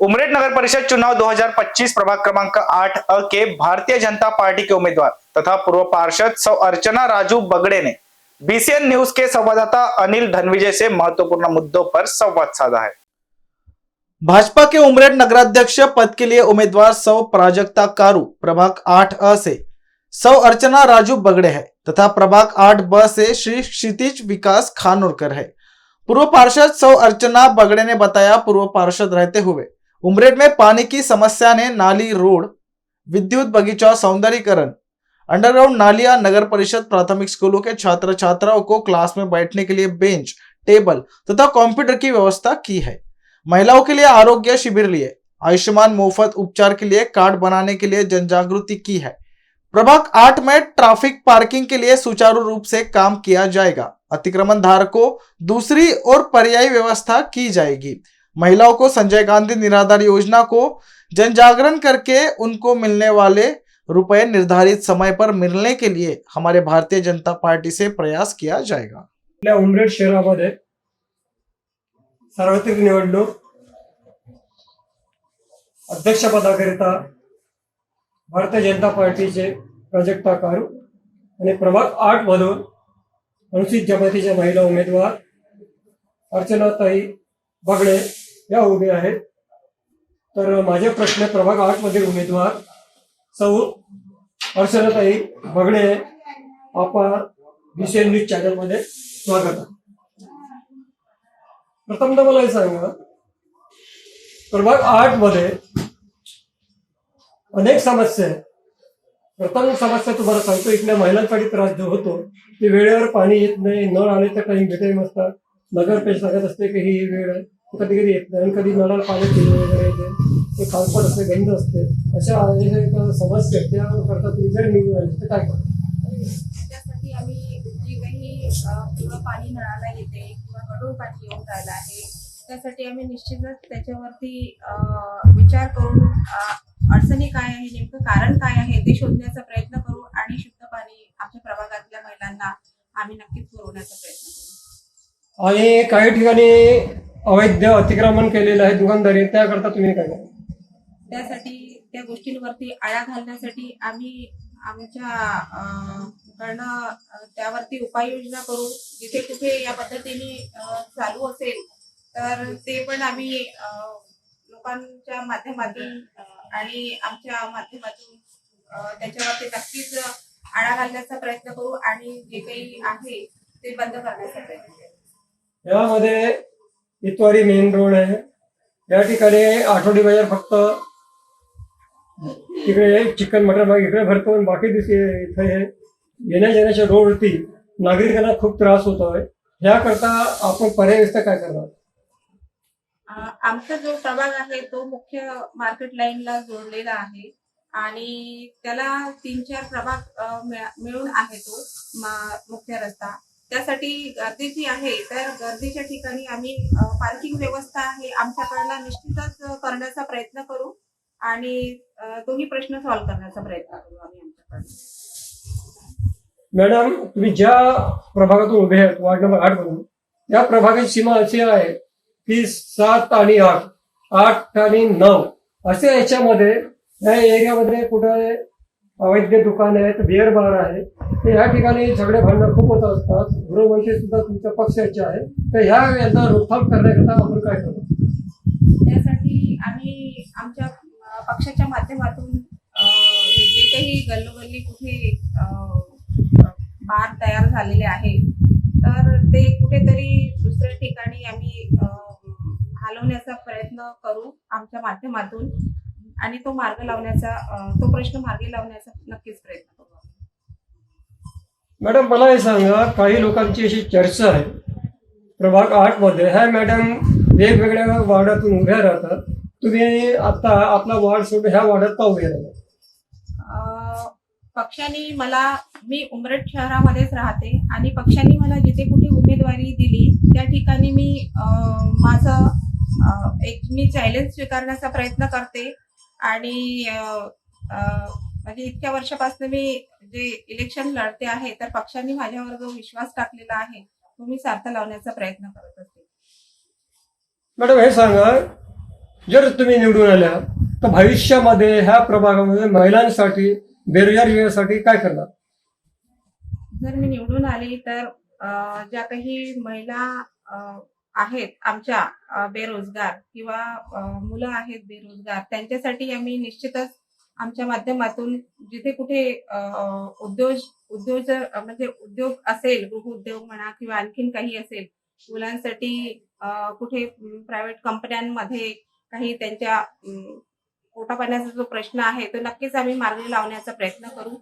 उमरेड नगर परिषद चुनाव 2025 प्रभाग क्रमांक 8 अ के भारतीय जनता पार्टी के उम्मीदवार तथा पूर्व पार्षद सौ अर्चना राजू बगड़े ने बीसीएन न्यूज के संवाददाता अनिल धनविजय से महत्वपूर्ण मुद्दों पर संवाद साधा है। भाजपा के उमरेड नगराध्यक्ष पद के लिए उम्मीदवार सौ प्राजक्ता कारू प्रभाग 8 अ से सौ अर्चना राजू बगड़े है तथा प्रभाग 8 ब से श्री क्षितिज विकास खानोरकर है। पूर्व पार्षद सौ अर्चना बगड़े ने बताया, पूर्व पार्षद रहते हुए उमरेड में पानी की समस्या ने नाली, रोड, विद्युत, बगीचा, सौंदर्यीकरण, अंडरग्राउंड नालियां, नगर परिषद प्राथमिक स्कूलों के छात्र छात्राओं को क्लास में बैठने के लिए बेंच, टेबल तथा कंप्यूटर की व्यवस्था की है। महिलाओं के लिए आरोग्य शिविर लिए, आयुष्मान मुफ्त उपचार के लिए कार्ड बनाने के लिए जन जागृति की है। प्रभाग 8 में ट्रैफिक पार्किंग के लिए सुचारू रूप से काम किया जाएगा। अतिक्रमण धारकों दूसरी और पर्यायी व्यवस्था की जाएगी। महिलाओं को संजय गांधी निराधार योजना को जन जागरण करके उनको मिलने वाले रुपए निर्धारित समय पर मिलने के लिए हमारे भारतीय जनता पार्टी से प्रयास किया जाएगा। उमरेड शहरामध्ये सार्वत्रिक निवडणूक अध्यक्षपदाकरिता भारतीय जनता पार्टीचे प्राजक्ता कारू आणि प्रभाग 8 मधून अनुसूचित जमातीच्या महिला उमेदवार अर्चनाताई बगड़े या उभे आहेत। तर माझे प्रश्न प्रभाग 8 मधील उमेदवार सौ अर्चनाताई बगड़े आपण बीसीएन न्यूज चॅनल मध्ये स्वागत आहे। प्रथमतः मला हे सांगा, प्रभाग 8 मध्ये अनेक समस्या आहेत। प्रथम समस्या तुम्हाला सांगतो, इथल्या महिलांसाठी त्रास जो होतो ते वेळेवर पाणी येत नाही, नळ आले तर काही भेटे नसतात, नगरपेश सांगत असते की ही वेळ आहे, कधी कधी येत नाही, कधी नळाला पाणी वगैरे येते, ते खालपट असते, गंध असते, अशा समस्या त्याकरता तुम्ही जर निवडून आले तर काय करता? त्यासाठी आम्ही जे काही किंवा पाणी नळाला येते किंवा गढूळ पाणी येऊन राहिलं आहे, त्यासाठी आम्ही निश्चितच त्याच्यावरती विचार करून अडचणी काय आहे, नेमकं कारण काय आहे ते शोधण्याचा प्रयत्न करू आणि शुद्ध पाणी आमच्या प्रभागातल्या महिलांना आम्ही नक्कीच पुरवण्याचा प्रयत्न करू। आणि काही ठिकाणी अवैध अतिक्रमण केलेलं आहे, दुकानदारी, त्याकरता तुम्ही काय करता? त्यासाठी त्या गोष्टींवरती आळा घालण्यासाठी आम्ही आमच्या कडनं त्यावरती उपाययोजना करू। जिथे कुठे या पद्धतीने चालू असेल तर ते पण आम्ही लोकांच्या माध्यमातून आणि आमच्या माध्यमातून त्याच्यावरती नक्कीच आळा घालण्याचा प्रयत्न करू आणि जे काही आहे ते बंद करण्याचा प्रयत्न करू। यामध्ये इतवारी मेन रोड आहे, या ठिकाणी आठवडी बाजार फक्त तिकडे चिकन मटन भाग इकडे भरतो आणि बाकी दिवशी इथे येण्या जाण्याच्या रोडवरती नागरिकांना खूप त्रास होतोय। याकरता आपण पर्याय व्यवस्था काय करणार? आमचा जो प्रभाग आहे तो मुख्य मार्केट लाईनला जोडलेला आहे आणि त्याला 3-4 प्रभाग मिळून आहे तो मुख्य रस्ता। त्यासाठी गर्दी जी आहे तर गर्दीच्या ठिकाणी आम्ही पार्किंग व्यवस्था आहे आमच्याकडनं निश्चितच करण्याचा प्रयत्न करू आणि दोन्ही प्रश्न सॉल्व्ह करण्याचा प्रयत्न करू आम्ही आमच्याकडनं। मॅडम, तुम्ही ज्या प्रभागातून उभे आहेत वार्ड नंबर 8 मधून, त्या प्रभागाची सीमा अशी आहे की 7 आणि 8, 8 आणि 9 असे याच्यामध्ये या एरियामध्ये कुठे अवैध दुकान आहेत, बिअर बार आहे, तर या ठिकाणी झगडे भांडणं खूप होत असतात। गृहमंत्री सुद्धा तुमच्या पक्षाचे आहे, तर ह्या यांना रोखठाम करण्याकरता आपण काय करू? त्यासाठी आम्ही आमच्या पक्षाच्या माध्यमातून जे काही गल्लोगल्ली कुठे बार तयार झालेले आहे तर ते कुठेतरी दुसऱ्या ठिकाणी आम्ही हलवण्याचा प्रयत्न करू आमच्या माध्यमातून आणि तो प्रश्न मार्गी लावण्याचा नक्कीच प्रयत्न करू। मॅडम, मला हे सांगा, काही लोकांची अशी चर्चा आहे प्रभाग 8 मध्ये, ह्या मॅडम वेगवेगळ्या वार्डातून उभ्या राहतात, तुम्ही आता आपला वार्ड सोडून ह्या वार्डात का उभे राहतात? पक्षाने मी उमरेड शहरामध्येच राहते आणि पक्षाने मला जिथे कुठे उमेदवारी दिली त्या ठिकाणी माझं मी चॅलेंज स्वीकारण्याचा प्रयत्न करते आणि म्हणजे इतक्या वर्षापासून मी जे इलेक्शन लढते आहे तर पक्षाने माझ्यावर जो विश्वास टाकलेला आहे तो मी सार्थ लावण्याचा प्रयत्न करत असते। मॅडम, हे सांगा जर तुम्ही निवडून आल्या तर भविष्यामध्ये ह्या प्रभागामध्ये महिलांसाठी बेरोजगार युवकांसाठी काय करणार? जर मी निवडून आली तर ज्या काही महिला आहेत आमच्या बेरोजगार किंवा मुलं आहेत बेरोजगार, त्यांच्यासाठी आम्ही निश्चितच आमच्या माध्यमातून जिथे कुठे म्हणजे उद्योग असेल, गृहउद्योग म्हणा किंवा आणखीन काही असेल, मुलांसाठी कुठे प्रायव्हेट कंपन्यांमध्ये काही त्यांच्या पोटापाण्याचा जो प्रश्न आहे तो नक्कीच आम्ही मार्गी लावण्याचा प्रयत्न करू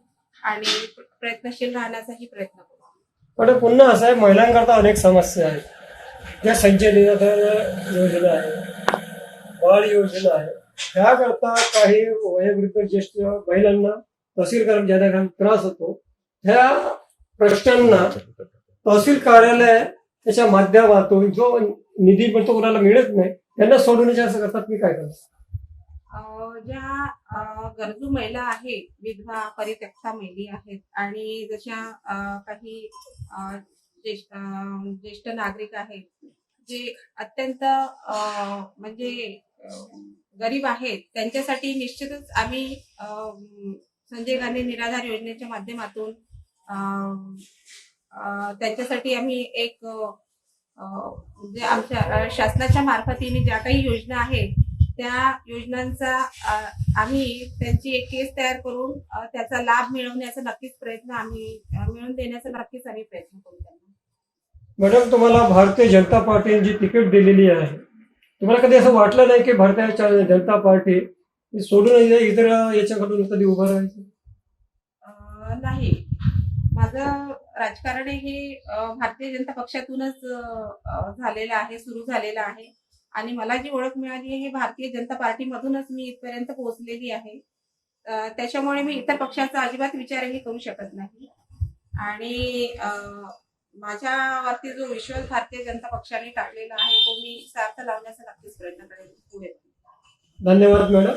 आणि प्रयत्नशील राहण्याचाही प्रयत्न करू. पण पुन्हा असं आहे, महिलांकरता अनेक समस्या आहेत. ज्या संजय निराधार योजना आहे, बाळ योजना आहे, ह्याकरता काही वयोवृद्ध ज्येष्ठ महिलांना तहसील कर्मचाऱ्यांना त्रास होतो. ह्या प्रश्नांना तहसील कार्यालय त्याच्या माध्यमातून जो निधी पण तो कोणाला मिळत नाही, त्यांना सोडवण्याच्या असं करतात. मी काय करतो? ज्या गरजू महिला आहेत, विधवा परित्यक्ता महिला आहेत आणि जशा काही ज्येष्ठ नागरिक आहेत जे अत्यंत म्हणजे गरीब आहेत, त्यांच्यासाठी निश्चितच आम्ही संजय गांधी निराधार योजनेच्या माध्यमातून त्यांच्यासाठी आम्ही एक म्हणजे आमच्या शासनाच्या मार्फतीने ज्या काही योजना आहेत त्या योजनांचा आम्ही त्यांची एक केस तयार करून त्याचा लाभ मिळवण्याचा नक्कीच प्रयत्न आम्ही मिळवून देण्याचा नक्कीच आम्ही प्रयत्न करू त्यांना. मॅडम, तुम्हाला भारतीय जनता पार्टीने जी तिकीट दिलेली आहे, तुम्हाला कधी असं वाटलं नाही की भारतीय जनता पार्टी सोडून इतर याच्याकडून कधी उभं राहायचं? नाही, माझं राजकारण हे भारतीय जनता पक्षातूनच झालेलं आहे, सुरू झालेलं आहे आणि मला जी ओळख मिळाली आहे हे भारतीय जनता पार्टीमधूनच मी इथपर्यंत पोहोचलेली आहे. त्याच्यामुळे मी इतर पक्षाचा अजिबात विचारही करू शकत नाही आणि माझ्यावरती जो विश्वास भारतीय जनता पक्षाने टाकलेला आहे तो मी सार्थ लावण्याचा नक्कीच प्रयत्न करेन पुढे. धन्यवाद मॅडम.